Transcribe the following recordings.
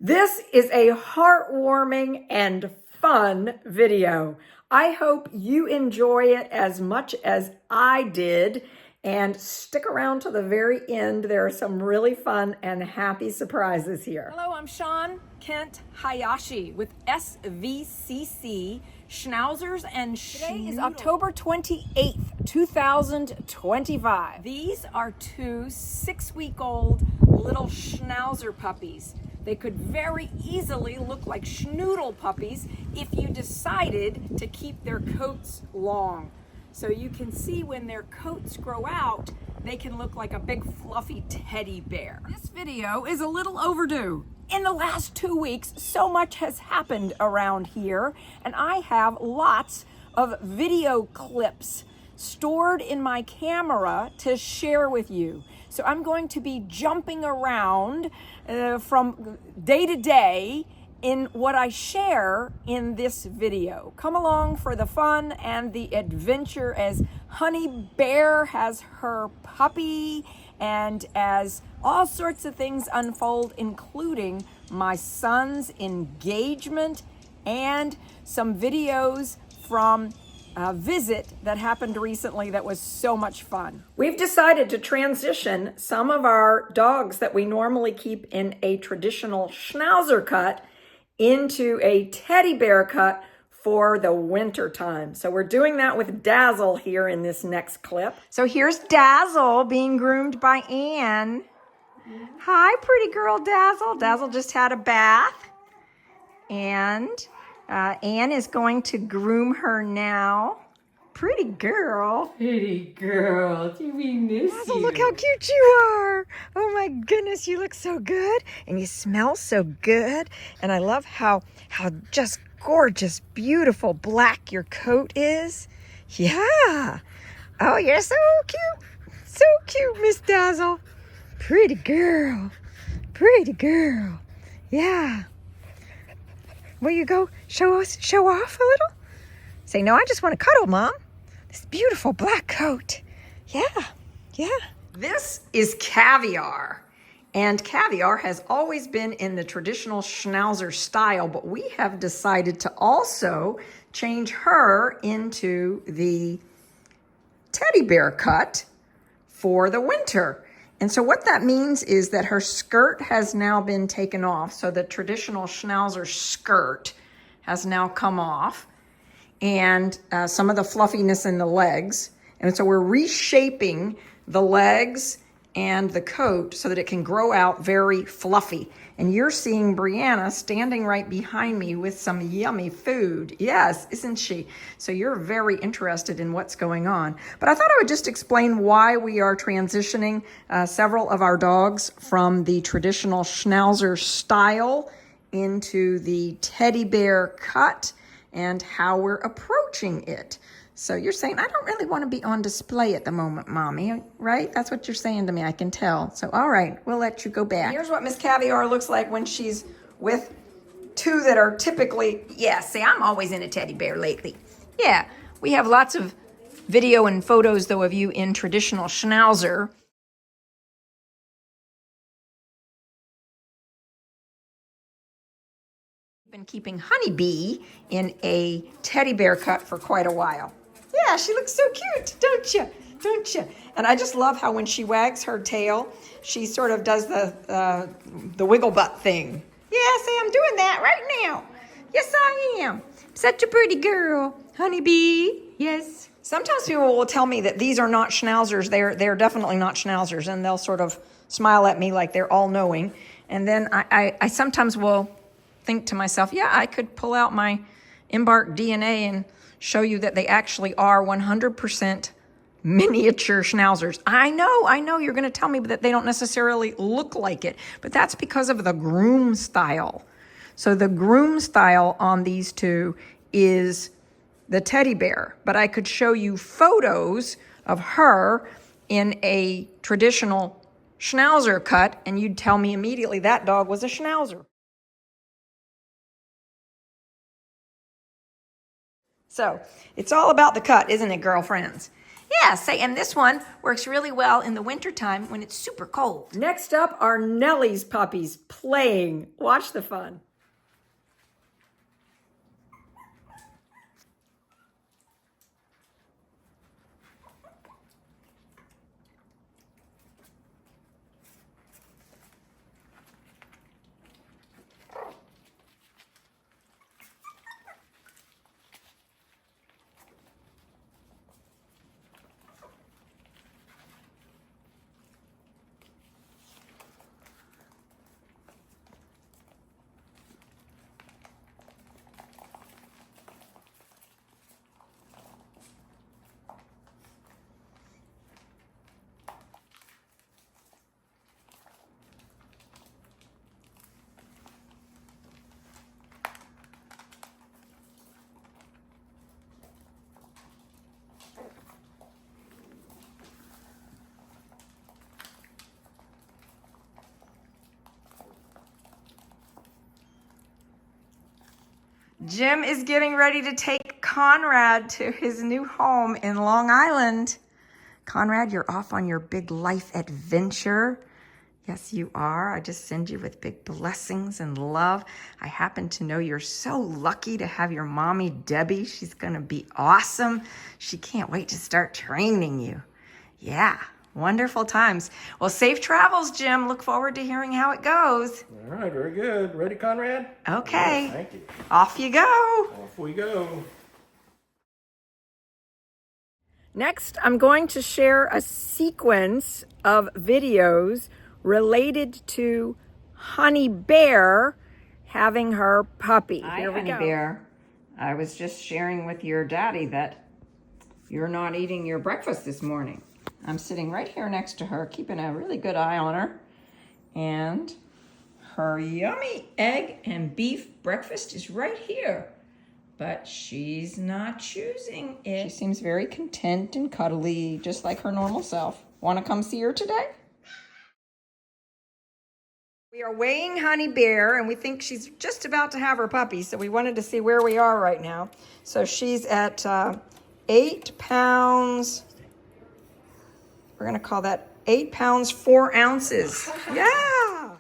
This is a heartwarming and fun video. I hope you enjoy it as much as I did, and stick around to the very end. There are some really fun and happy surprises here. Hello, I'm Sean Kent Hayashi with SVCC Schnauzers and Schnoodles. Today is October 28th, 2025. These are two 6-week-old little Schnauzer puppies. They could very easily look like Schnoodle puppies if you decided to keep their coats long. So you can see when their coats grow out, they can look like a big fluffy teddy bear. This video is a little overdue. In the last 2 weeks, so much has happened around here, and I have lots of video clips stored in my camera to share with you. So I'm going to be jumping around from day to day in what I share in this video. Come along for the fun and the adventure as Honey Bear has her puppy, and as all sorts of things unfold, including my son's engagement and some videos from a visit that happened recently that was so much fun. We've decided to transition some of our dogs that we normally keep in a traditional Schnauzer cut into a teddy bear cut for the winter time. So we're doing that with Dazzle here in this next clip. So here's Dazzle being groomed by Anne. Hi, pretty girl Dazzle. Dazzle just had a bath, and Anne is going to groom her now. Pretty girl. Pretty girl, do we miss Dazzle, you? look how cute you are. Oh my goodness, you look so good, and you smell so good. And I love how just gorgeous, beautiful black your coat is. Yeah. Oh, you're so cute. So cute, Miss Dazzle. Pretty girl. Pretty girl. Yeah. Will you go show off a little? Say, no, I just want to cuddle, Mom. This beautiful black coat. Yeah. This is Caviar. And Caviar has always been in the traditional Schnauzer style, but we have decided to also change her into the teddy bear cut for the winter. And so what that means is that her skirt has now been taken off. So the traditional Schnauzer skirt has now come off, and some of the fluffiness in the legs. And so we're reshaping the legs and the coat so that it can grow out very fluffy. And you're seeing Brianna standing right behind me with some yummy food. Yes, isn't she? So you're very interested in what's going on. But I thought I would just explain why we are transitioning several of our dogs from the traditional Schnauzer style into the teddy bear cut and how we're approaching it. So you're saying, I don't really want to be on display at the moment, Mommy, right? That's what you're saying to me, I can tell. So, all right, we'll let you go back. Here's what Miss Caviar looks like when she's with two that are typically, yeah, see, I'm always in a teddy bear lately. Yeah, we have lots of video and photos, though, of you in traditional Schnauzer. Been keeping Honeybee in a teddy bear cut for quite a while. Yeah, she looks so cute, don't you? Don't you? And I just love how when she wags her tail, she sort of does the wiggle butt thing. Yeah, see, I'm doing that right now. Yes, I am. Such a pretty girl, Honeybee. Yes. Sometimes people will tell me that these are not Schnauzers. They're definitely not Schnauzers, and they'll sort of smile at me like they're all-knowing. And then I sometimes will think to myself, yeah, I could pull out my EMBARK DNA and show you that they actually are 100% miniature Schnauzers. I know you're going to tell me that they don't necessarily look like it, but that's because of the groom style. So the groom style on these two is the teddy bear, but I could show you photos of her in a traditional Schnauzer cut, and you'd tell me immediately that dog was a Schnauzer. So it's all about the cut, isn't it, girlfriends? Yeah, say, and this one works really well in the wintertime when it's super cold. Next up are Nellie's puppies playing. Watch the fun. Jim is getting ready to take Conrad to his new home in Long Island. Conrad, you're off on your big life adventure. Yes, you are. I just send you with big blessings and love. I happen to know you're so lucky to have your mommy, Debbie. She's going to be awesome. She can't wait to start training you. Yeah, wonderful times. Well, safe travels, Jim. Look forward to hearing how it goes. All right, very good. Ready, Conrad? Okay. Yeah, thank you. Off you go. Off we go. Next, I'm going to share a sequence of videos related to Honey Bear having her puppy. Here we go. Bear. I was just sharing with your daddy that you're not eating your breakfast this morning. I'm sitting right here next to her, keeping a really good eye on her. And her yummy egg and beef breakfast is right here. But she's not choosing it. She seems very content and cuddly, just like her normal self. Want to come see her today? We are weighing Honey Bear, and we think she's just about to have her puppy, so we wanted to see where we are right now. So she's at 8 pounds. We're going to call that 8 pounds, 4 ounces. Yeah!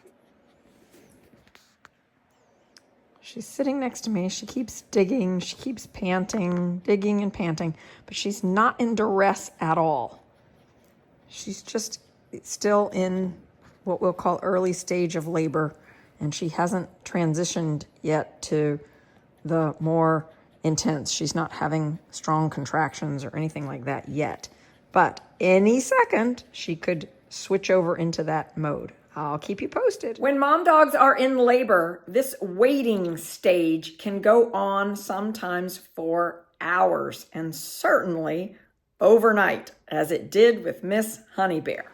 She's sitting next to me. She keeps digging. She keeps panting, digging and panting, but she's not in duress at all. She's just still in what we'll call early stage of labor, and she hasn't transitioned yet to the more intense. She's not having strong contractions or anything like that yet. But any second, she could switch over into that mode. I'll keep you posted. When mom dogs are in labor, this waiting stage can go on sometimes for hours, and certainly overnight, as it did with Miss Honey Bear.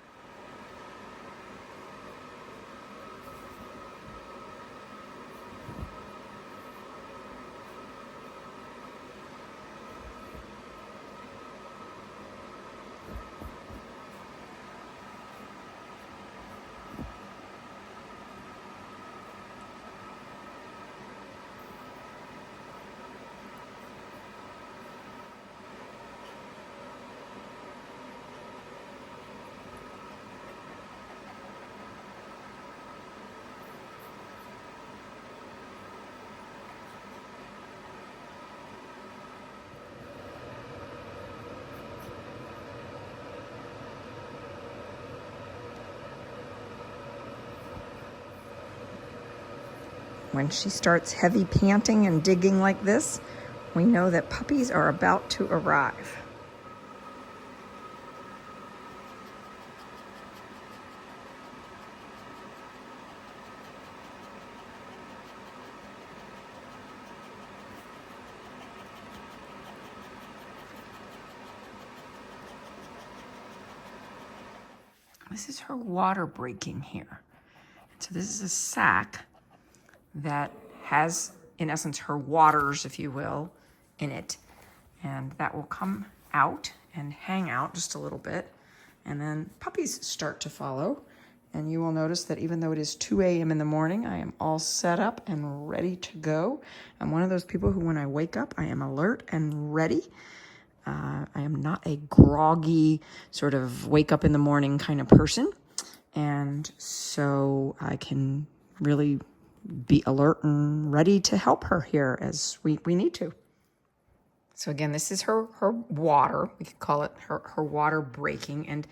When she starts heavy panting and digging like this, we know that puppies are about to arrive. This is her water breaking here. So this is a sack that has, in essence, her waters, if you will, in it. And that will come out and hang out just a little bit. And then puppies start to follow. And you will notice that even though it is 2 a.m. in the morning, I am all set up and ready to go. I'm one of those people who, when I wake up, I am alert and ready. I am not a groggy sort of wake up in the morning kind of person. And so I can really be alert and ready to help her here as we need to. So again, this is her water. We could call it her water breaking. And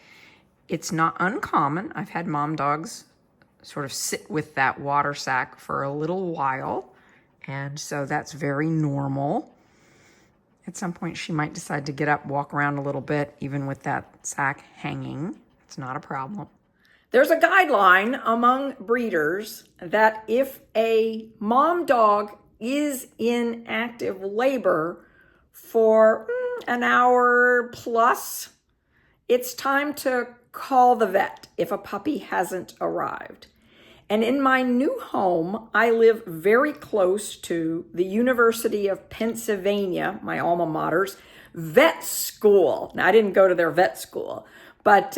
it's not uncommon. I've had mom dogs sort of sit with that water sack for a little while. And so that's very normal. At some point, she might decide to get up, walk around a little bit, even with that sack hanging. It's not a problem. There's a guideline among breeders that if a mom dog is in active labor for an hour plus, it's time to call the vet if a puppy hasn't arrived. And in my new home, I live very close to the University of Pennsylvania, my alma mater's vet school. Now, I didn't go to their vet school, but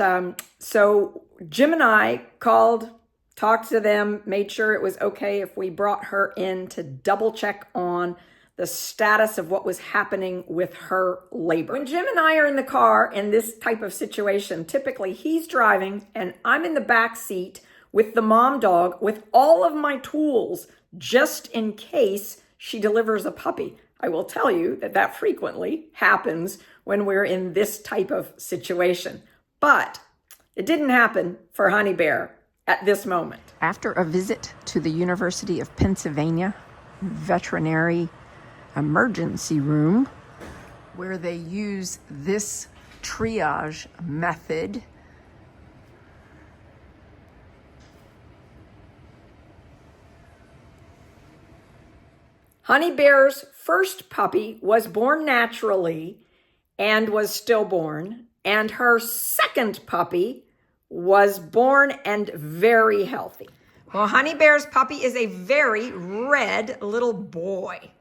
so Jim and I called, talked to them, made sure it was okay if we brought her in to double check on the status of what was happening with her labor. When Jim and I are in the car in this type of situation, typically he's driving and I'm in the back seat with the mom dog with all of my tools just in case she delivers a puppy. I will tell you that frequently happens when we're in this type of situation. But it didn't happen for Honey Bear at this moment. After a visit to the University of Pennsylvania veterinary emergency room, where they use this triage method, Honey Bear's first puppy was born naturally and was stillborn, and her second puppy was born and very healthy. well, Honey Bear's puppy is a very red little boy.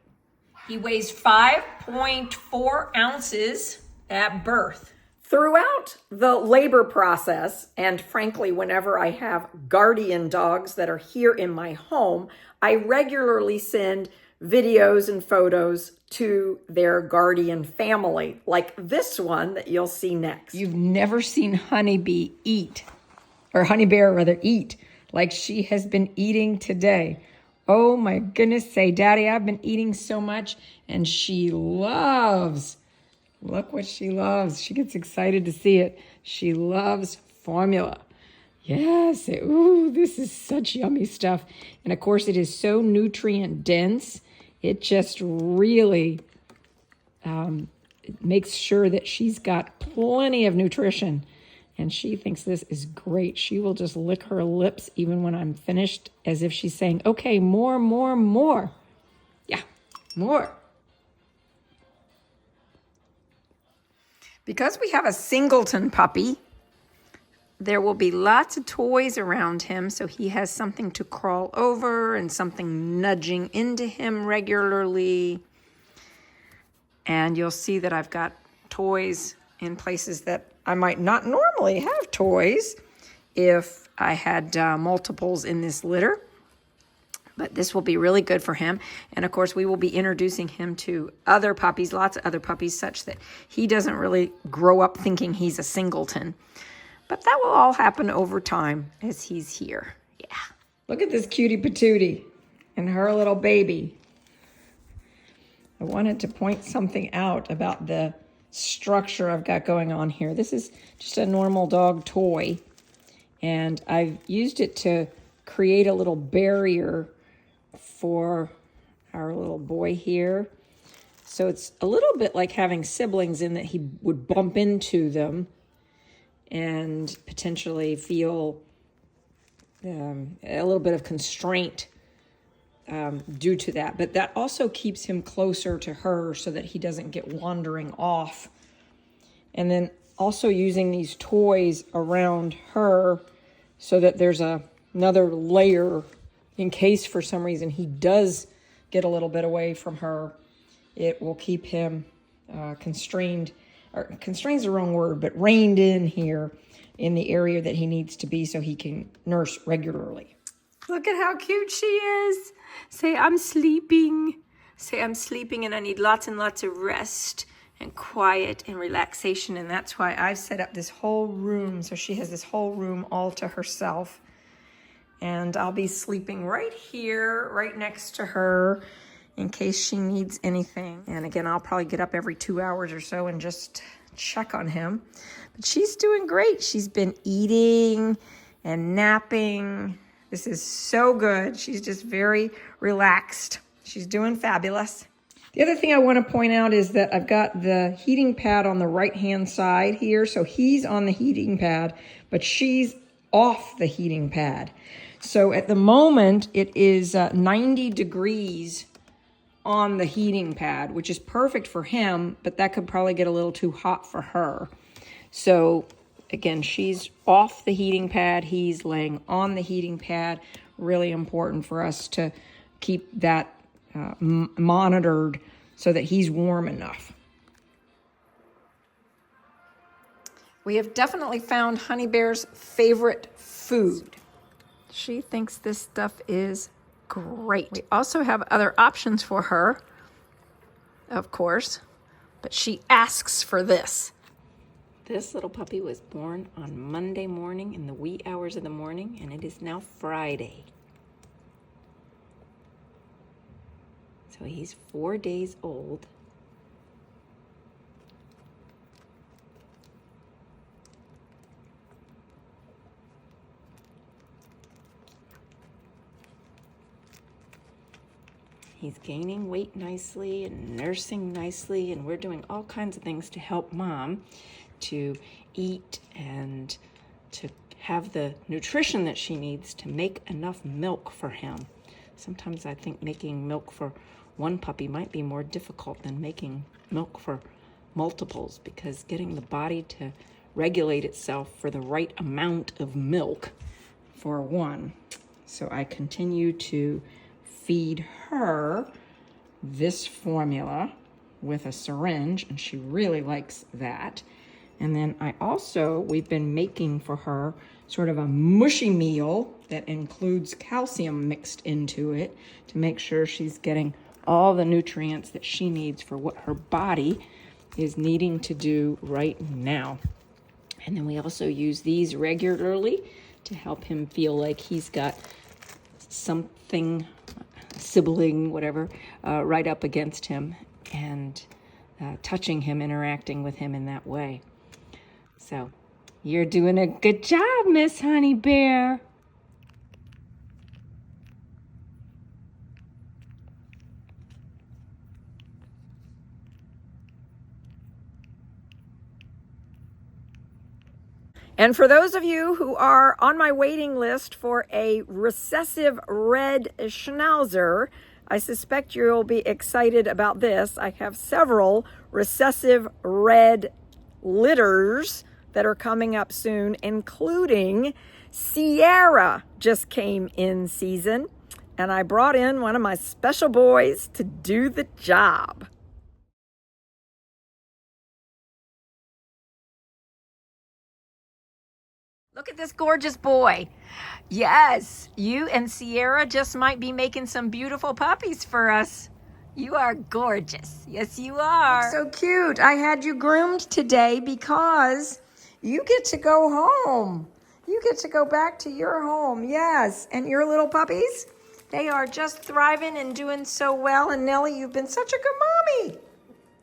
He weighs 5.4 ounces at birth. Throughout the labor process, and frankly, whenever I have guardian dogs that are here in my home, I regularly send videos and photos to their guardian family, like this one that you'll see next. You've never seen Honey Bear rather eat like she has been eating today. Oh my goodness, say, Daddy, I've been eating so much, and she loves, look what she loves. She gets excited to see it. She loves formula. Yes, ooh, this is such yummy stuff. And of course, it is so nutrient dense. It just really it makes sure that she's got plenty of nutrition. And she thinks this is great. She will just lick her lips even when I'm finished, as if she's saying, okay, more, more, more. Yeah, more. Because we have a singleton puppy, there will be lots of toys around him, so he has something to crawl over and something nudging into him regularly. And you'll see that I've got toys in places that I might not normally have toys if I had multiples in this litter. But this will be really good for him. And of course, we will be introducing him to other puppies, lots of other puppies, such that he doesn't really grow up thinking he's a singleton. But that will all happen over time as he's here. Yeah. Look at this cutie patootie and her little baby. I wanted to point something out about the structure I've got going on here. This is just a normal dog toy, and I've used it to create a little barrier for our little boy here. So it's a little bit like having siblings in that he would bump into them and potentially feel a little bit of constraint due to that. But that also keeps him closer to her so that he doesn't get wandering off. And then also using these toys around her so that there's another layer in case for some reason he does get a little bit away from her. It will keep him constrained, or constrained's the wrong word, but reined in here in the area that he needs to be so he can nurse regularly. Look at how cute she is. Say, I'm sleeping. Say, I'm sleeping and I need lots and lots of rest. and quiet and relaxation, and that's why I've set up this whole room so she has this whole room all to herself. And I'll be sleeping right here, right next to her, in case she needs anything. And again, I'll probably get up every 2 hours or so and just check on him. But she's doing great. She's been eating and napping. This is so good. She's just very relaxed. She's doing fabulous. The other thing I want to point out is that I've got the heating pad on the right-hand side here. So he's on the heating pad, but she's off the heating pad. So at the moment, it is 90 degrees on the heating pad, which is perfect for him, but that could probably get a little too hot for her. So again, she's off the heating pad. He's laying on the heating pad. Really important for us to keep that monitored so that he's warm enough. We have definitely found Honey Bear's favorite food. She thinks this stuff is great. We also have other options for her, of course, but she asks for this. This little puppy was born on Monday morning in the wee hours of the morning, and it is now Friday. So he's 4 days old. He's gaining weight nicely and nursing nicely, and we're doing all kinds of things to help Mom to eat and to have the nutrition that she needs to make enough milk for him. Sometimes I think making milk for one puppy might be more difficult than making milk for multiples, because getting the body to regulate itself for the right amount of milk for one. So I continue to feed her this formula with a syringe, and she really likes that. And then we've been making for her sort of a mushy meal that includes calcium mixed into it to make sure she's getting all the nutrients that she needs for what her body is needing to do right now. And then we also use these regularly to help him feel like he's got something, sibling, whatever, right up against him, and touching him, interacting with him in that way. So you're doing a good job, Miss Honey Bear. And for those of you who are on my waiting list for a recessive red Schnauzer, I suspect you'll be excited about this. I have several recessive red litters that are coming up soon, including Sierra just came in season, and I brought in one of my special boys to do the job. Look at this gorgeous boy. Yes, you and Sierra just might be making some beautiful puppies for us. You are gorgeous. Yes, you are. So cute. I had you groomed today because you get to go home. You get to go back to your home. Yes, and your little puppies, they are just thriving and doing so well. And Nellie, you've been such a good mommy.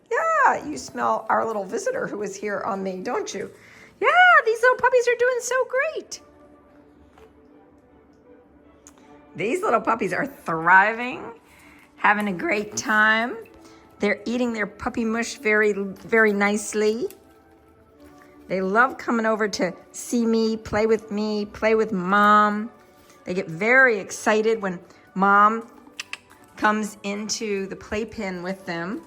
Yeah, you smell our little visitor who is here on me, don't you? Yeah, these little puppies are doing so great. These little puppies are thriving, having a great time. They're eating their puppy mush very, very nicely. They love coming over to see me, play with Mom. They get very excited when Mom comes into the playpen with them.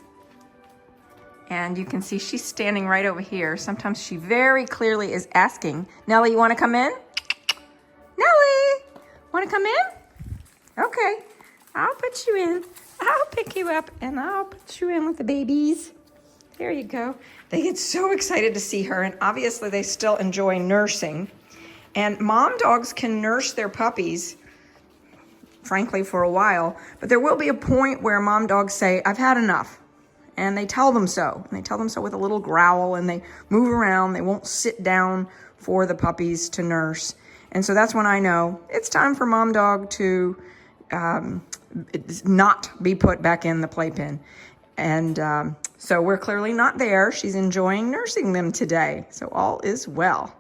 And you can see she's standing right over here. Sometimes she very clearly is asking, Nellie, you want to come in? Nellie, want to come in? Okay, I'll put you in. I'll pick you up and I'll put you in with the babies. There you go. They get so excited to see her, and obviously they still enjoy nursing. And mom dogs can nurse their puppies, frankly, for a while, but there will be a point where mom dogs say, I've had enough. and they tell them so. And they tell them so with a little growl, and they move around. They won't sit down for the puppies to nurse. And so that's when I know it's time for mom dog to not be put back in the playpen. And so we're clearly not there. She's enjoying nursing them today. So all is well.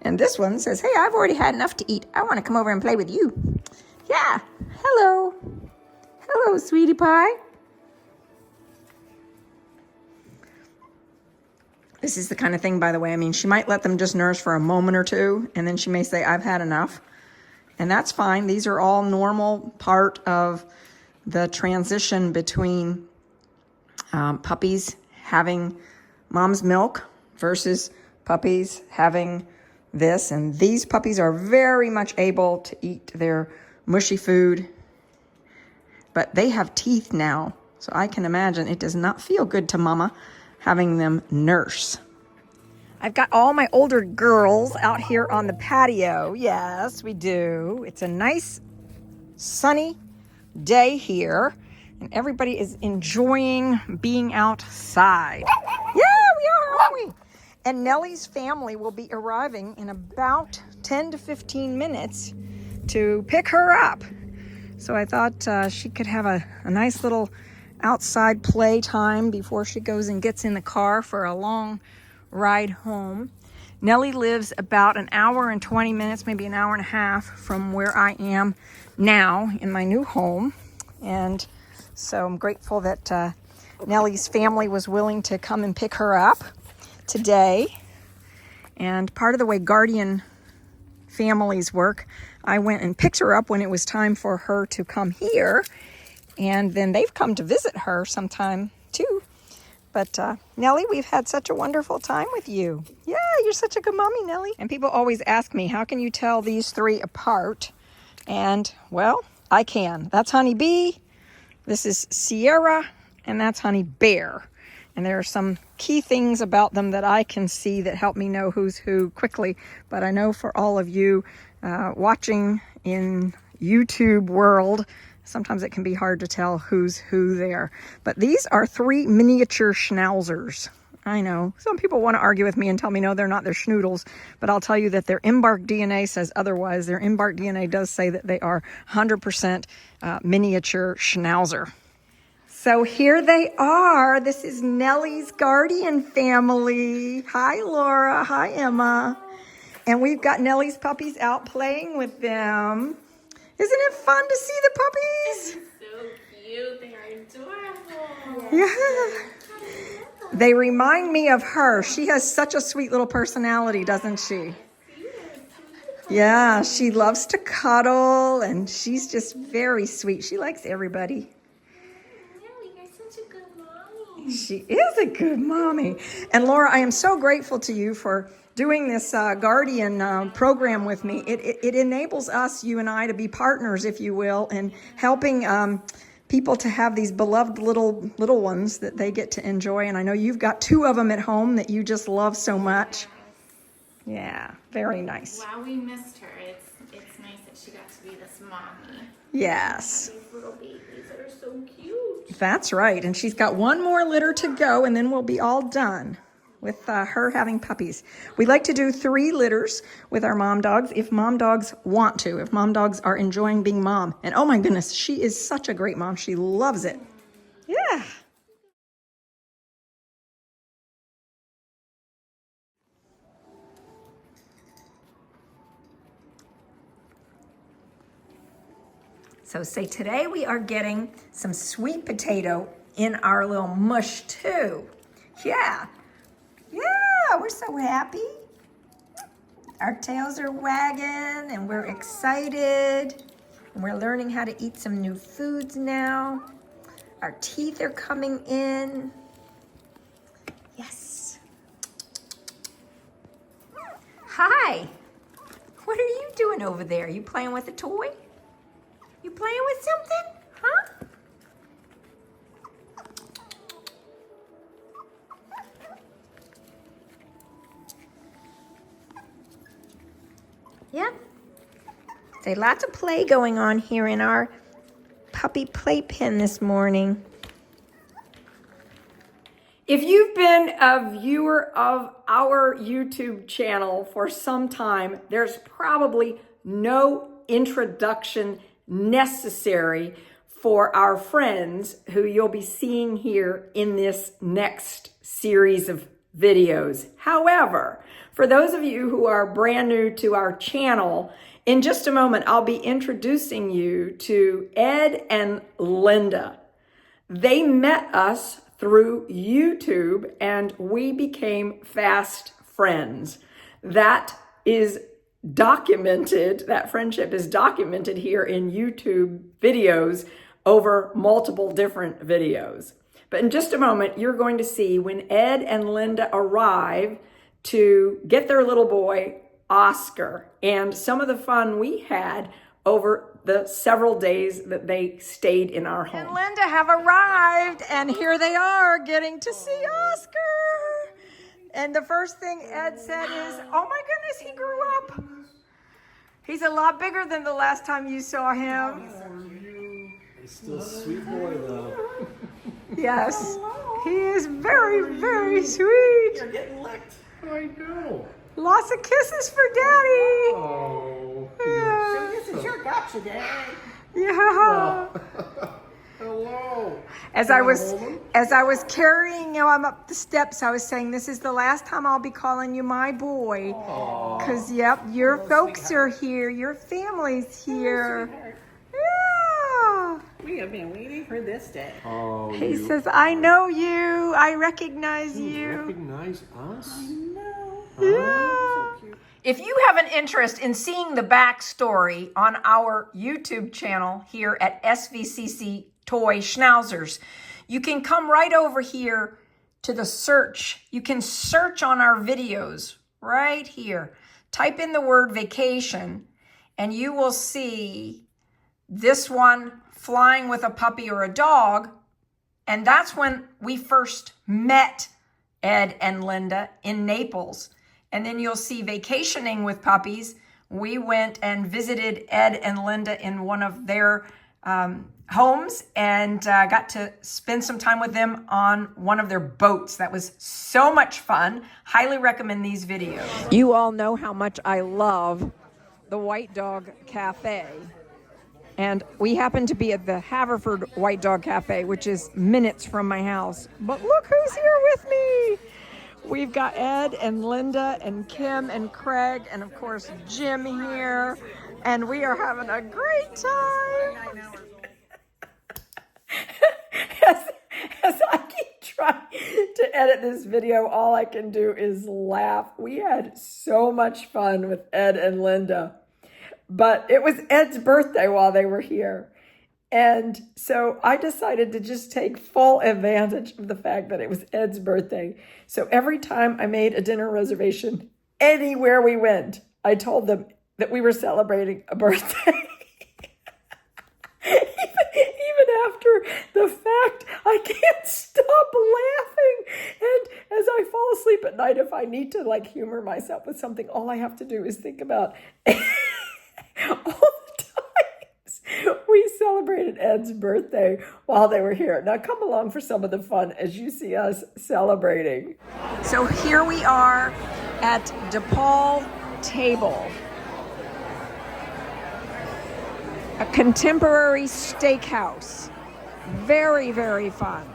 And this one says, hey, I've already had enough to eat. I want to come over and play with you. Yeah. Hello. Hello, sweetie pie. This is the kind of thing, by the way, I mean, she might let them just nurse for a moment or two, and then she may say, I've had enough. And that's fine. These are all normal part of the transition between puppies having mom's milk versus puppies having this. And these puppies are very much able to eat their mushy food, but they have teeth now. So I can imagine it does not feel good to mama having them nurse. I've got all my older girls out here on the patio. Yes, we do. It's a nice sunny day here, and everybody is enjoying being outside. Yeah, we are, aren't we? And Nellie's family will be arriving in about 10 to 15 minutes to pick her up. So I thought she could have a nice little outside play time before she goes and gets in the car for a long ride home. Nellie lives about an hour and 20 minutes, maybe an hour and a half from where I am now in my new home. And so I'm grateful that Nellie's family was willing to come and pick her up today. And part of the way guardian families work, I went and picked her up when it was time for her to come here. And then they've come to visit her sometime too. But Nellie, we've had such a wonderful time with you. Yeah, you're such a good mommy, Nellie. And people always ask me, how can you tell these three apart? And well, I can. That's Honey Bee, this is Sierra, and that's Honey Bear. And there are some key things about them that I can see that help me know who's who quickly. But I know for all of you watching in YouTube world, sometimes it can be hard to tell who's who there. But these are three miniature Schnauzers. I know. Some people want to argue with me and tell me, no, they're not. They're Schnoodles. But I'll tell you that their EMBARK DNA says otherwise. Their EMBARK DNA does say that they are 100% miniature Schnauzer. So here they are. This is Nellie's guardian family. Hi, Laura. Hi, Emma. And we've got Nellie's puppies out playing with them. Isn't it fun to see the puppies? So cute. They are adorable. Yeah. They remind me of her. She has such a sweet little personality, doesn't she? Yeah, she loves to cuddle, and she's just very sweet. She likes everybody. Nellie, you're such a good mommy. She is a good mommy. And Laura, I am so grateful to you for doing this guardian program with me. It enables us, you and I, to be partners, if you will, in helping people to have these beloved little ones that they get to enjoy. And I know you've got two of them at home that you just love so much. Yeah, very nice. Wow, we missed her. It's nice that she got to be this mommy. Yes. These little babies that are so cute. That's right. And she's got one more litter to go, and then we'll be all done with her having puppies. We like to do 3 litters with our mom dogs if mom dogs want to, if mom dogs are enjoying being mom. And oh my goodness, she is such a great mom. She loves it. Yeah. So say today we are getting some sweet potato in our little mush too. Yeah. Yeah, we're so happy. Our tails are wagging and we're excited. And we're learning how to eat some new foods now. Our teeth are coming in. Yes. Hi. What are you doing over there? You playing with a toy? You playing with something? Huh? Yeah. There's lots of play going on here in our puppy playpen this morning. If you've been a viewer of our YouTube channel for some time, there's probably no introduction necessary for our friends who you'll be seeing here in this next series of videos. However, for those of you who are brand new to our channel, in just a moment, I'll be introducing you to Ed and Linda. They met us through YouTube and we became fast friends. That is documented, that friendship is documented here in YouTube videos over multiple different videos. But in just a moment, you're going to see when Ed and Linda arrive to get their little boy, Oscar, and some of the fun we had over the several days that they stayed in our home. And Linda have arrived, and here they are getting to see Oscar. And the first thing Ed said is, oh my goodness, he grew up. He's a lot bigger than the last time you saw him. He's still a sweet boy, though. Yes, he is very, very sweet. You're getting licked. I know. Lots of kisses for Daddy. Oh. Yeah. This is your gotcha day. Yeah. Hello. As I was carrying him up the steps, I was saying, this is the last time I'll be calling you my boy. Because, yep, your folks are here. Your family's here. Yeah. We have been waiting for this day. Oh, He says, I know you. I recognize you you. recognize us? Yeah. If you have an interest in seeing the backstory on our YouTube channel here at SVCC Toy Schnauzers, you can come right over here to the search. You can search on our videos right here. Type in the word vacation and you will see this one, flying with a puppy or a dog. And that's when we first met Ed and Linda in Naples. And then you'll see vacationing with puppies. We went and visited Ed and Linda in one of their homes and got to spend some time with them on one of their boats. That was so much fun. Highly recommend these videos. You all know how much I love the White Dog Cafe. And we happen to be at the Haverford White Dog Cafe, which is minutes from my house. But look who's here with me. We've got Ed and Linda and Kim and Craig and, of course, Jim here. And we are having a great time. As I keep trying to edit this video, all I can do is laugh. We had so much fun with Ed and Linda. But it was Ed's birthday while they were here. And so I decided to just take full advantage of the fact that it was Ed's birthday. So every time I made a dinner reservation, anywhere we went, I told them that we were celebrating a birthday. Even after the fact, I can't stop laughing. And as I fall asleep at night, if I need to like humor myself with something, all I have to do is think about all the times we celebrated Ed's birthday while they were here. Now come along for some of the fun as you see us celebrating. So here we are at DePaul Table, a contemporary steakhouse. Very, very fun.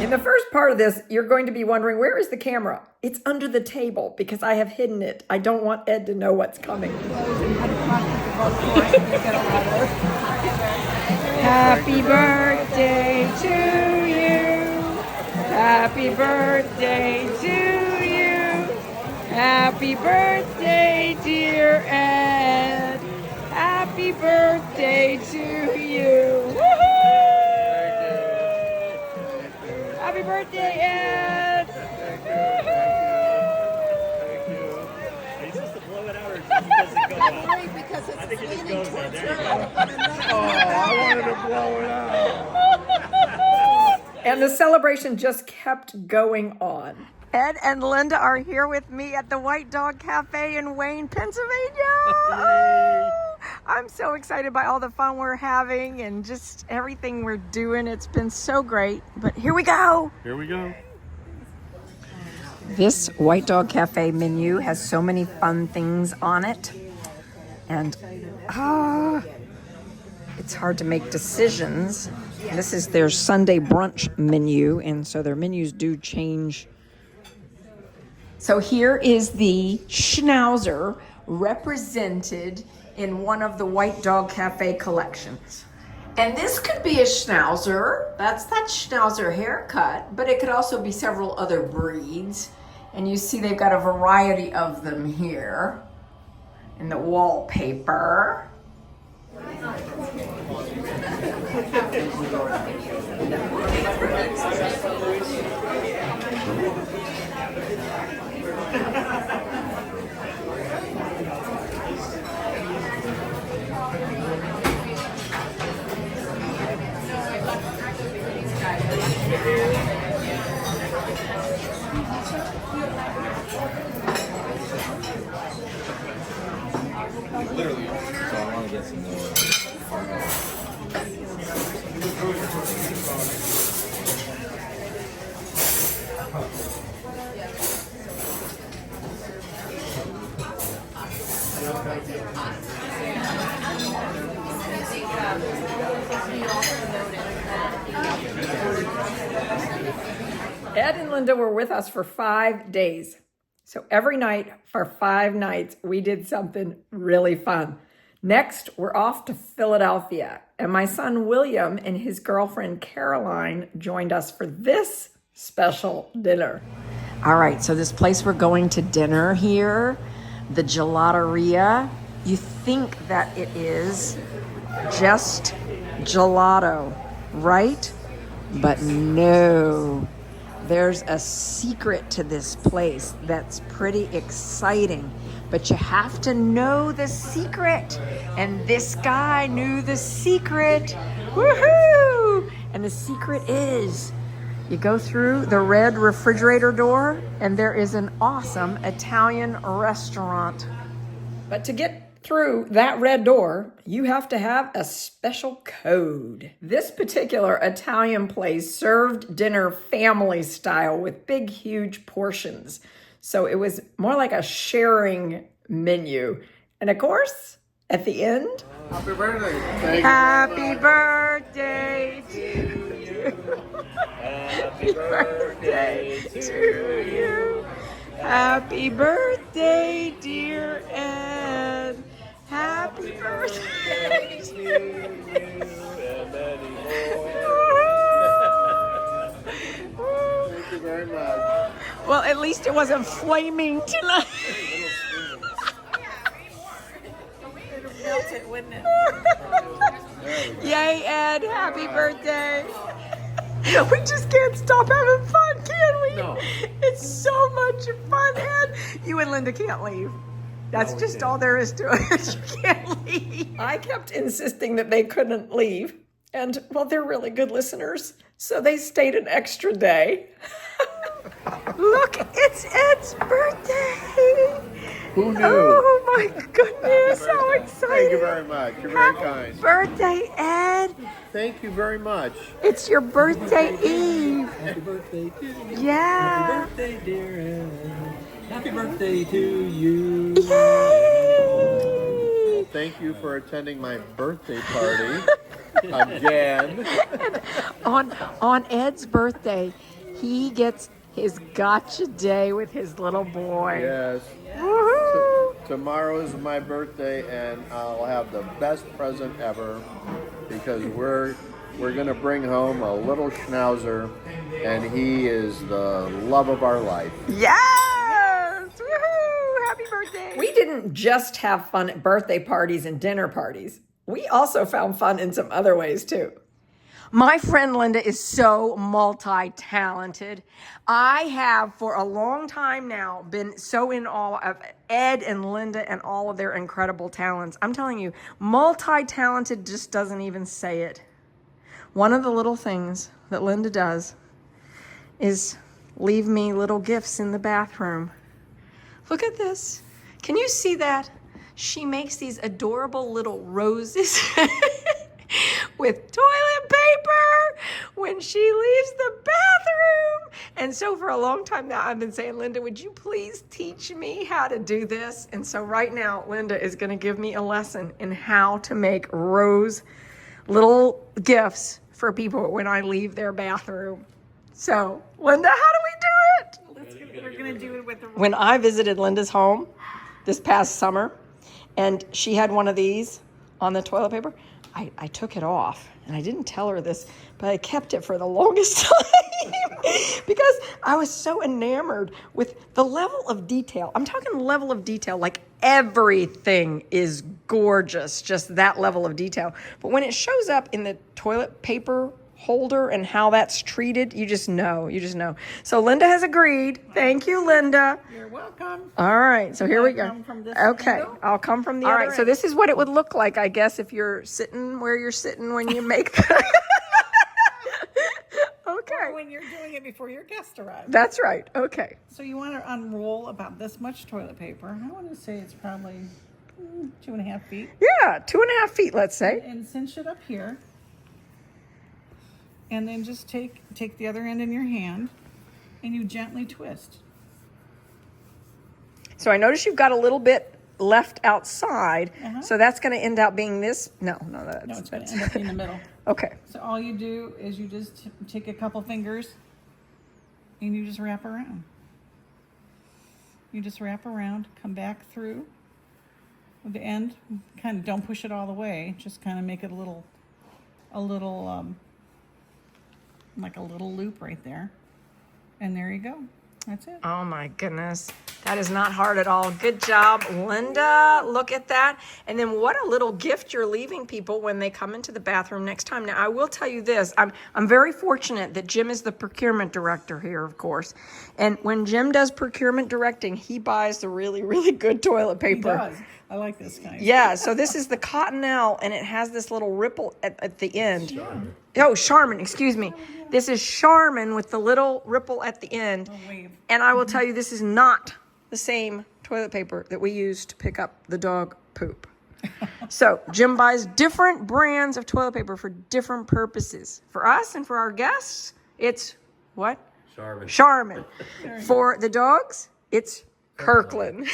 In the first part of this, you're going to be wondering, where is the camera? It's under the table because I have hidden it. I don't want Ed to know what's coming. Happy birthday to you. Happy birthday to you. Happy birthday, dear Ed. Happy birthday to you. Woohoo! Happy birthday, Ed! Thank you. Are you supposed to blow it out or does it go out? Because it's I think it just leaning goes out. towards There you her. go. I wanted to blow it out. And the celebration just kept going on. Ed and Linda are here with me at the White Dog Cafe in Wayne, Pennsylvania. I'm so excited by all the fun we're having and just everything we're doing. It's been so great. But here we go. Here we go. This White Dog Cafe menu has so many fun things on it. And it's hard to make decisions. This is their Sunday brunch menu, and so their menus do change. So here is the Schnauzer represented in one of the White Dog Cafe collections. And this could be a Schnauzer. That's that Schnauzer haircut, but it could also be several other breeds. And you see they've got a variety of them here in the wallpaper. Literally. So I want to get some more. Ed and Linda were with us for 5 days. So every night for 5 nights, we did something really fun. Next, we're off to Philadelphia, and my son William and his girlfriend Caroline joined us for this special dinner. All right, so this place we're going to dinner here, the Gelateria, you think that it is just gelato, right? But no. There's a secret to this place that's pretty exciting, but you have to know the secret. And this guy knew the secret. Woohoo! And the secret is you go through the red refrigerator door and there is an awesome Italian restaurant. But to get through that red door, you have to have a special code. This particular Italian place served dinner family style with big, huge portions. So it was more like a sharing menu. And of course, at the end, Happy birthday. happy birthday to you. Happy birthday to you. Happy birthday, dear Ed. Happy birthday to you. Thank you very much. Well, at least it wasn't flaming tonight. Melt it, wouldn't it? Yay, Ed. Happy birthday. We just can't stop having fun, can we? No. It's so much fun, Ed. You and Linda can't leave. That's just all there is to it. You can't leave. I kept insisting that they couldn't leave. And, well, they're really good listeners. So they stayed an extra day. Look, it's Ed's birthday. Who knew? Oh, my goodness. How exciting. Thank you very much. You're very Happy kind. birthday, Ed. Thank you very much. It's your birthday eve. Happy birthday to you. Yeah. Happy birthday, dear Ed. Happy birthday to you. Yay. Thank you for attending my birthday party again. On Ed's birthday, he gets his gotcha day with his little boy. Yes. Woohoo! Tomorrow is my birthday, and I'll have the best present ever because we're gonna bring home a little Schnauzer, and he is the love of our life. Yes! Woohoo! Happy birthday! We didn't just have fun at birthday parties and dinner parties. We also found fun in some other ways too. My friend Linda is so multi-talented. I have for a long time now been so in awe of Ed and Linda and all of their incredible talents. I'm telling you, multi-talented just doesn't even say it. One of the little things that Linda does is leave me little gifts in the bathroom. Look at this. Can you see that? she makes these adorable little roses with toilet paper when she leaves the bathroom. And so for a long time now, I've been saying, Linda, would you please teach me how to do this? And so right now, Linda is going to give me a lesson in how to make rose little gifts for people when I leave their bathroom. So, Linda, how do we do it? We're gonna do it with the. When I visited Linda's home this past summer, and she had one of these on the toilet paper, I took it off, and I didn't tell her this, but I kept it for the longest time because I was so enamored with the level of detail. I'm talking level of detail, like everything is gorgeous, just that level of detail. But when it shows up in the toilet paper holder and how that's treated, you just know. So Linda has agreed. Thank you, Linda. You're welcome. All right, so here we go. Come from this Okay, window? I'll come from the All other right, so this is what it would look like, I guess, if you're sitting where you're sitting when you make the... Okay, Or when you're doing it before your guest arrives. that's right. Okay. So you want to unroll about this much toilet paper. I want to say it's probably 2.5 feet. Yeah, 2.5 feet, let's say. And cinch it up here. And then just take the other end in your hand and you gently twist. So I notice you've got a little bit left outside, Uh-huh. so that's going to end up being this. No, that's... No, it's going that's to end up in the middle. Okay. So all you do is you just take a couple fingers and you just wrap around. You just wrap around, come back through with the end. Kind of don't push it all the way. Just kind of make it a little like a little loop right there. And there you go. That's it. Oh my goodness. That is not hard at all. Good job, Linda. Look at that. And then what a little gift you're leaving people when they come into the bathroom next time. Now, I will tell you this. I'm very fortunate that Jim is the procurement director here, of course. And when Jim does procurement directing, he buys the really, really good toilet paper. He does. I like this kind. Yeah, so this is the Cottonelle, and it has this little ripple at the end. Charmin. Oh, Charmin, excuse me. This is Charmin with the little ripple at the end. A wave. And I will tell you, this is not the same toilet paper that we use to pick up the dog poop. So Jim buys different brands of toilet paper for different purposes. For us and for our guests, it's what? Charmin. Charmin. For the dogs, it's Kirkland.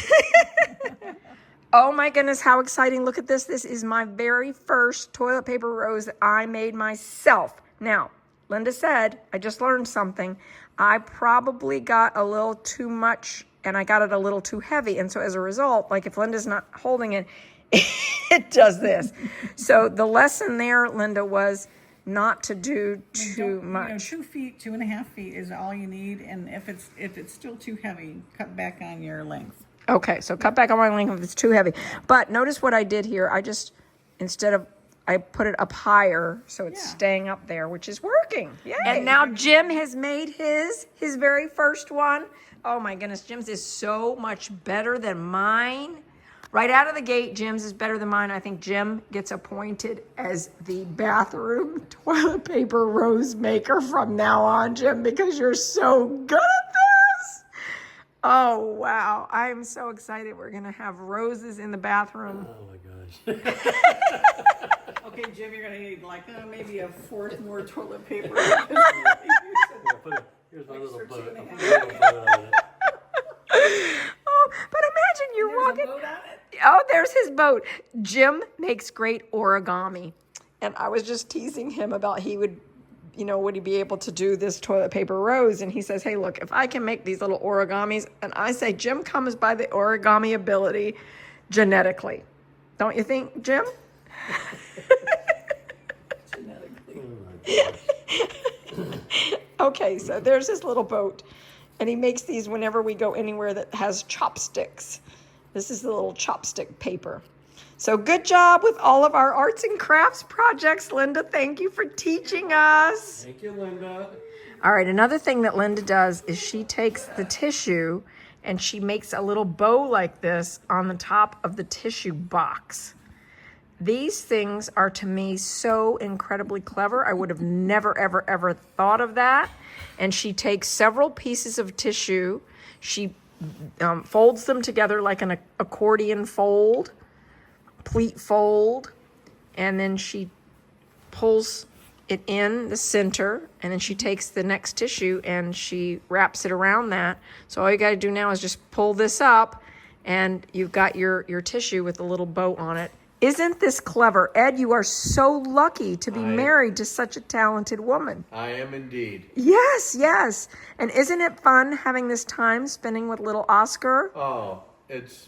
Oh my goodness, how exciting. Look at this. This is my very first toilet paper rose that I made myself. Now, Linda said, I just learned something. I probably got a little too much and I got it a little too heavy. And so as a result, like if Linda's not holding it, it does this. So the lesson there, Linda, was not to do too much. 2 feet, 2.5 feet is all you need. And if it's still too heavy, cut back on your length. Okay, so cut back on my length if it's too heavy. But notice what I did here. I just, I put it up higher, so it's staying up there, which is working. Yay. And now Jim has made his very first one. Oh my goodness, Jim's is so much better than mine. Right out of the gate, Jim's is better than mine. I think Jim gets appointed as the bathroom toilet paper rose maker from now on, Jim, because you're so good at this. Oh, wow. I'm so excited. We're going to have roses in the bathroom. Oh my gosh. Okay, Jim, you're going to need like maybe a fourth more toilet paper. Here's my little boat. Extra I'll put a little boat on it. Oh, but imagine you're walking. Oh, there's his boat. Jim makes great origami. And I was just teasing him about would he be able to do this toilet paper rose? And he says, hey, look, if I can make these little origamis, and I say, Jim comes by the origami ability genetically. Don't you think, Jim? Okay, so there's his little boat. And he makes these whenever we go anywhere that has chopsticks. This is the little chopstick paper. So good job with all of our arts and crafts projects, Linda. Thank you for teaching us. Thank you, Linda. All right, another thing that Linda does is she takes the tissue and she makes a little bow like this on the top of the tissue box. These things are, to me, so incredibly clever. I would have never, ever, ever thought of that. And she takes several pieces of tissue. She folds them together like an accordion fold. pleat fold, and then she pulls it in the center, and then she takes the next tissue and she wraps it around that. So all you got to do now is just pull this up, and you've got your tissue with a little bow on it. Isn't this clever? Ed, you are so lucky to be married to such a talented woman. I am indeed. Yes, yes. And isn't it fun having this time spending with little Oscar? Oh, it's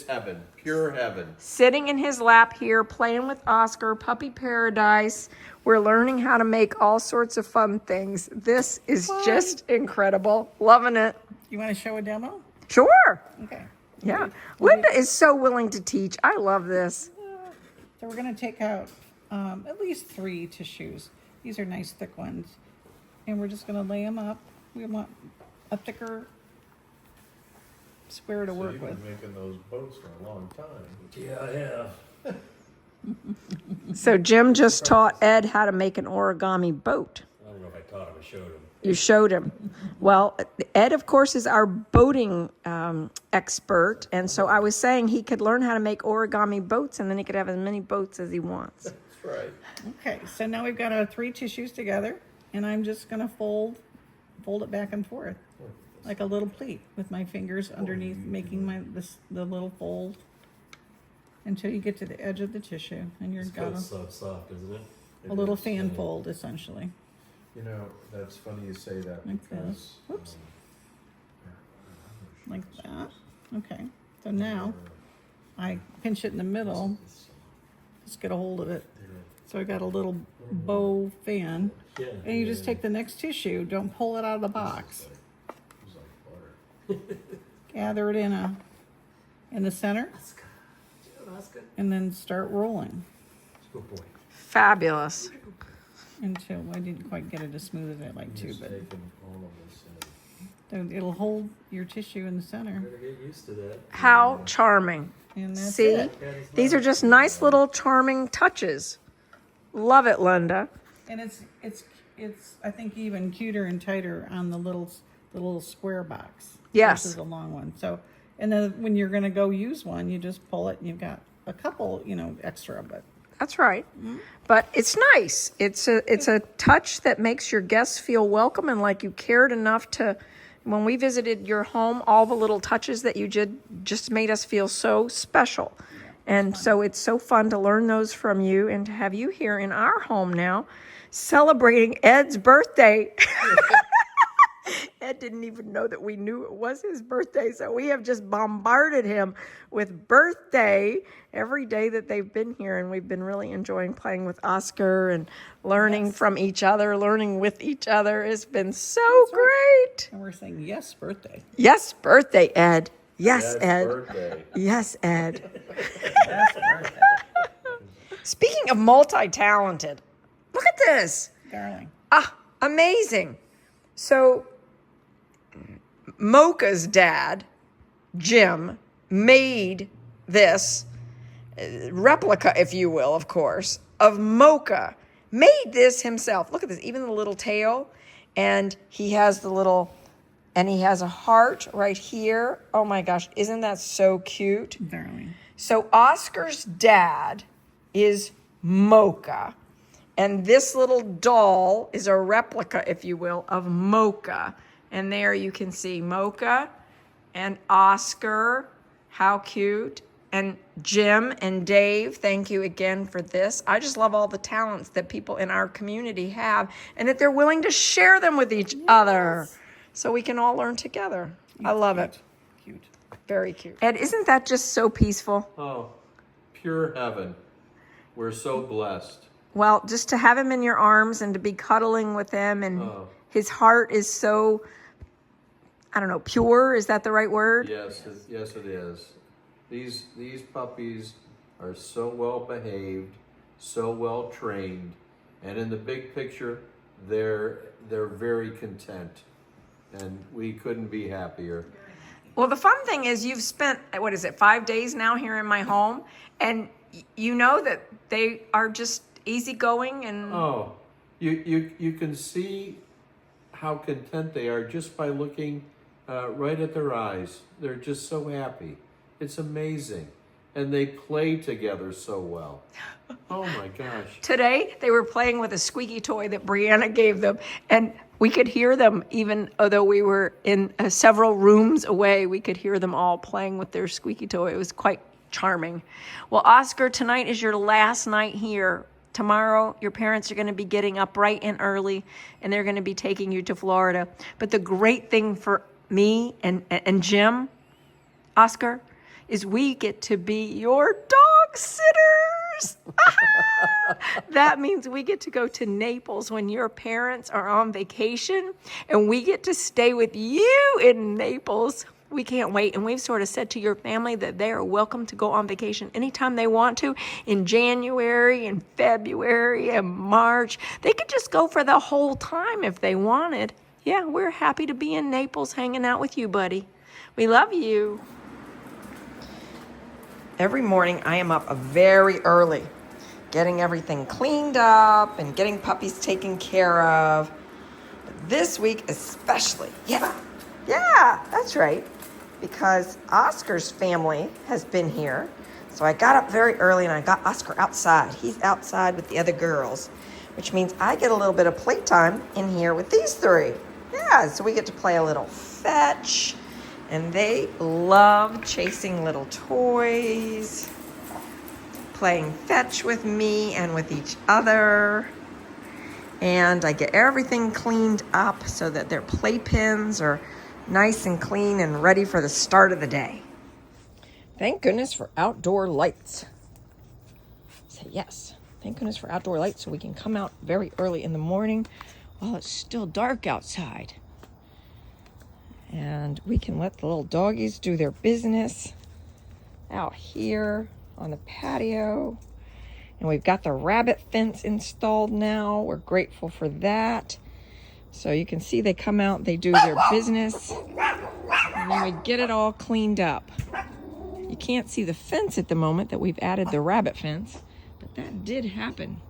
heaven, pure heaven. Sitting in his lap here, playing with Oscar, puppy paradise. We're learning how to make all sorts of fun things. This is just incredible. Loving it. You want to show a demo? Sure. Okay. Yeah. Linda is so willing to teach. I love this. So we're going to take out at least 3 tissues. These are nice thick ones. And we're just going to lay them up. We want a thicker square to work You've with. been making those boats for a long time. Yeah, I have. So Jim just taught Ed how to make an origami boat. I don't know if I taught him, I showed him. You showed him. Well, Ed, of course, is our boating expert. And so I was saying he could learn how to make origami boats, and then he could have as many boats as he wants. That's right. Okay, so now we've got our 3 tissues together, and I'm just going to fold it back and forth like a little pleat with my fingers underneath, making the little fold until you get to the edge of the tissue, and you've got It's so soft, isn't it? a little fan fold essentially. You know, that's funny you say that Like because this. Whoops. Like that. Okay. So now I pinch it in the middle. Just get a hold of it. So I got a little bow fan. Yeah. And you just take the next tissue. Don't pull it out of the box. Gather it in the center. And then start rolling Good boy. Fabulous. until I didn't quite get it as smooth as I like to, but taking all of this then it'll hold your tissue in the center. Better get used to that. How charming. And that's See? it. These are just nice little charming touches. Love it, Linda. And it's I think even cuter and tighter on the little square box. Yes. Versus a long one. So, and then when you're gonna go use one, you just pull it and you've got a couple, extra, but That's right. But it's nice. It's a touch that makes your guests feel welcome and like you cared enough to, when we visited your home, all the little touches that you did just made us feel so special. And so it's so fun to learn those from you and to have you here in our home now celebrating Ed's birthday. Ed didn't even know that we knew it was his birthday, so we have just bombarded him with birthday every day that they've been here, and we've been really enjoying playing with Oscar and learning from each other, learning with each other. It's been so great. and we're saying yes, birthday. Yes, birthday, Ed. Yes, Dad's Ed. birthday. Yes, Ed. Yes, birthday. Speaking of multi-talented, look at this. Darling. Amazing. So Mocha's dad, Jim, made this replica, if you will, of course, of Mocha. Made this himself. Look at this, even the little tail. And he has he has a heart right here. Oh my gosh, isn't that so cute? Darling. So Oscar's dad is Mocha. And this little doll is a replica, if you will, of Mocha. And there you can see Mocha and Oscar. How cute. And Jim and Dave, thank you again for this. I just love all the talents that people in our community have and that they're willing to share them with each other so we can all learn together. I love it. Cute. Very cute. Ed, isn't that just so peaceful? Oh, pure heaven. We're so blessed. Well, just to have him in your arms and to be cuddling with him, and his heart is so, I don't know, pure. Is that the right word? Yes, yes, it is. These puppies are so well behaved, so well trained, and in the big picture, they're very content, and we couldn't be happier. Well, the fun thing is you've spent, 5 days now here in my home, and you know that they are just easygoing and... Oh, you can see how content they are just by looking right at their eyes. They're just so happy. It's amazing. and they play together so well. Oh my gosh. Today, they were playing with a squeaky toy that Brianna gave them, and we could hear them even though we were in several rooms away. We could hear them all playing with their squeaky toy. It was quite charming. Well, Oscar, tonight is your last night here. Tomorrow, your parents are going to be getting up bright and early, and they're going to be taking you to Florida. But the great thing for me and Jim, Oscar, is we get to be your dog sitters. That means we get to go to Naples when your parents are on vacation, and we get to stay with you in Naples. We can't wait, and we've sort of said to your family that they are welcome to go on vacation anytime they want to in January and February and March. They could just go for the whole time if they wanted. Yeah, we're happy to be in Naples hanging out with you, buddy. We love you. Every morning I am up very early, getting everything cleaned up and getting puppies taken care of. But this week especially, yeah, that's right, because Oscar's family has been here. So I got up very early and I got Oscar outside. He's outside with the other girls, which means I get a little bit of playtime in here with these three. Yeah, so we get to play a little fetch. And they love chasing little toys, playing fetch with me and with each other. And I get everything cleaned up so that their playpens are nice and clean and ready for the start of the day. Thank goodness for outdoor lights. Say yes. Thank goodness for outdoor lights so we can come out very early in the morning while it's still dark outside. And we can let the little doggies do their business out here on the patio. And we've got the rabbit fence installed now. We're grateful for that. So you can see they come out, they do their business, and then we get it all cleaned up. You can't see the fence at the moment that we've added the rabbit fence, but that did happen.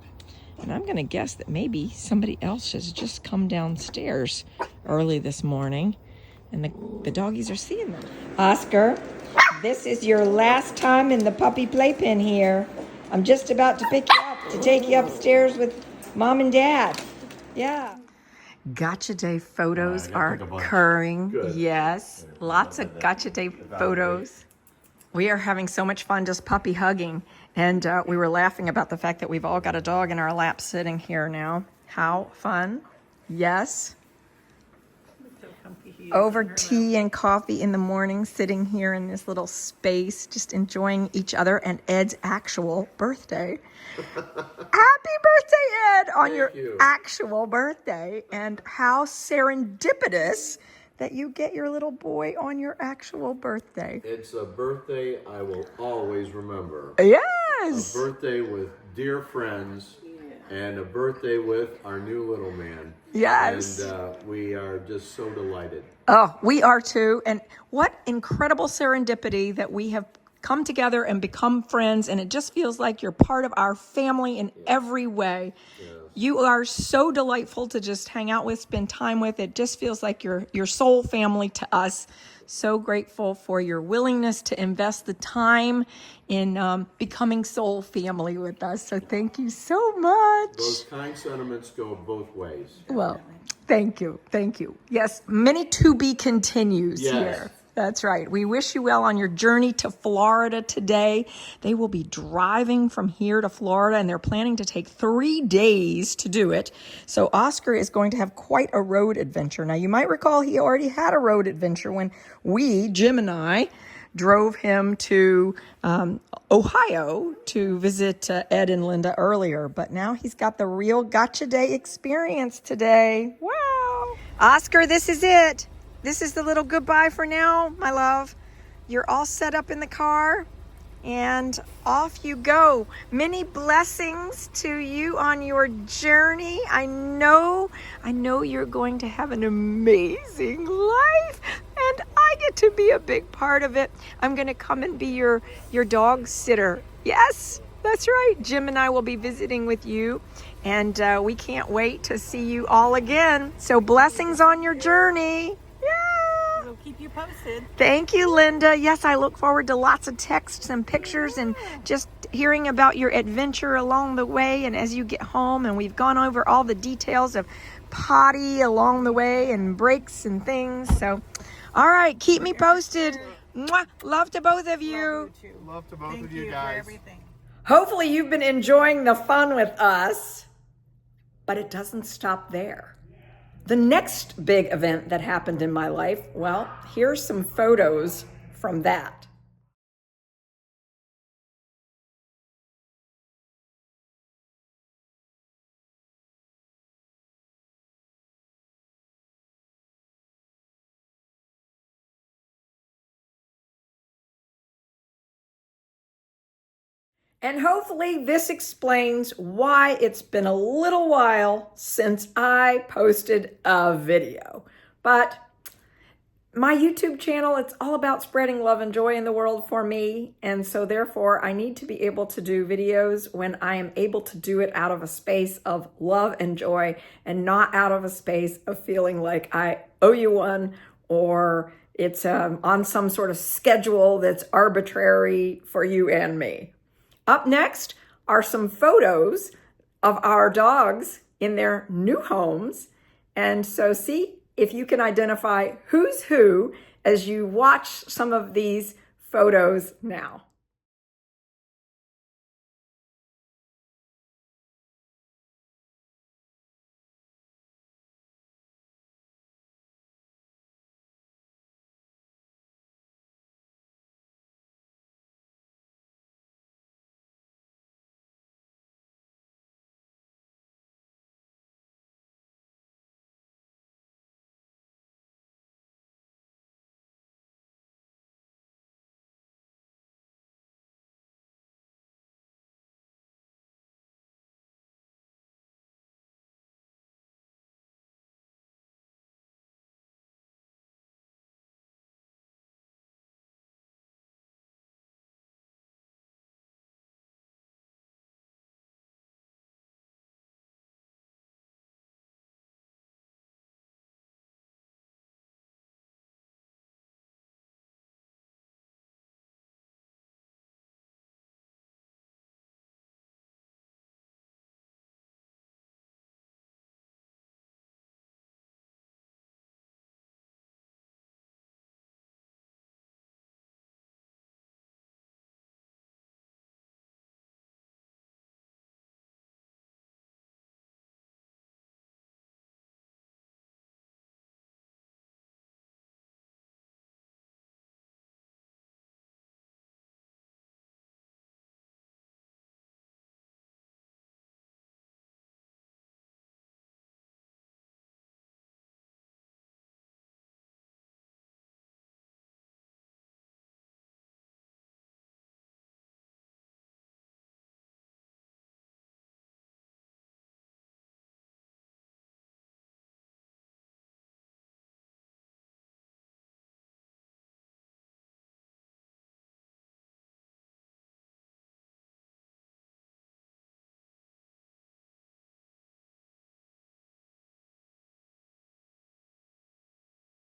And I'm going to guess that maybe somebody else has just come downstairs early this morning. And the doggies are seeing them. Oscar, this is your last time in the puppy playpen here. I'm just about to pick you up to take you upstairs with Mom and Dad. Yeah. Gotcha Day photos are occurring. Good. Yes, lots of Gotcha Day photos. We are having so much fun just puppy hugging. And we were laughing about the fact that we've all got a dog in our lap sitting here now. How fun. Yes. Over tea and coffee in the morning, sitting here in this little space, just enjoying each other and Ed's actual birthday. Happy birthday, Ed, on your actual birthday. And how serendipitous that you get your little boy on your actual birthday. It's a birthday I will always remember. Yes. A birthday with dear friends. And a birthday with our new little man. Yes. And we are just so delighted. Oh, we are too. And what incredible serendipity that we have come together and become friends. And it just feels like you're part of our family in every way. Yes. You are so delightful to just hang out with, spend time with. It just feels like your soul family to us. So grateful for your willingness to invest the time in becoming soul family with us. So thank you so much. Those kind sentiments go both ways. Well, thank you. Thank you. Yes, many to be continues here. That's right. We wish you well on your journey to Florida today. They will be driving from here to Florida, and they're planning to take 3 days to do it. So Oscar is going to have quite a road adventure. Now, you might recall he already had a road adventure when we, Jim and I, drove him to Ohio to visit Ed and Linda earlier. But now he's got the real Gotcha Day experience today. Wow. Oscar, this is it. This is the little goodbye for now, my love. You're all set up in the car and off you go. Many blessings to you on your journey. I know you're going to have an amazing life and I get to be a big part of it. I'm going to come and be your dog sitter. Yes, that's right. Jim and I will be visiting with you and we can't wait to see you all again. So blessings on your journey. We'll keep you posted. Thank you, Linda. Yes, I look forward to lots of texts and pictures and just hearing about your adventure along the way and as you get home. And we've gone over all the details of Potty along the way and breaks and things. So, all right, keep me posted. Mwah. Love to both of you. Love to both Thank of you you guys. for everything. Hopefully you've been enjoying the fun with us, but it doesn't stop there. The next big event that happened in my life, well, here's some photos from that. And hopefully this explains why it's been a little while since I posted a video. But my YouTube channel, it's all about spreading love and joy in the world for me. And so therefore I need to be able to do videos when I am able to do it out of a space of love and joy and not out of a space of feeling like I owe you one or it's on some sort of schedule that's arbitrary for you and me. Up next are some photos of our dogs in their new homes. And so see if you can identify who's who as you watch some of these photos now.